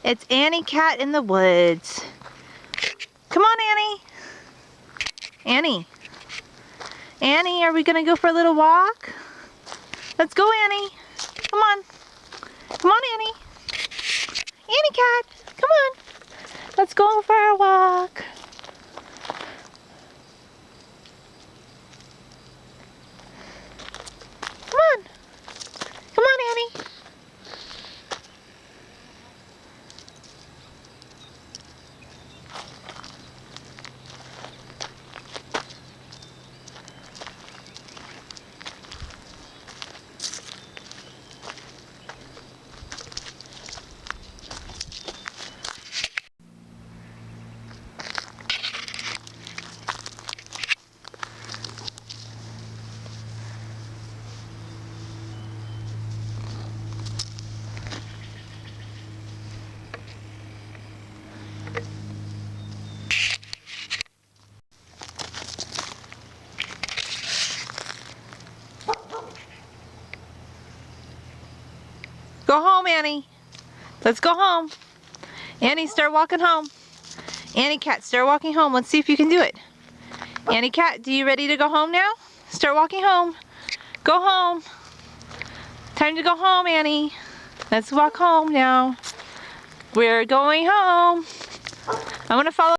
It's Annie Cat in the woods. Come on, Annie. Annie. Annie, are we gonna go for a little walk? Let's go, Annie. Come on. Come on, Annie. Annie Cat, come on. Let's go for a walk. Come on. Come on, Annie. Go home, Annie. Let's go home. Annie, start walking home. Annie Cat, start walking home. Let's see if you can do it. Annie Cat, do you ready to go home now? Start walking home. Go home. Time to go home, Annie. Let's walk home now. We're going home. I'm gonna follow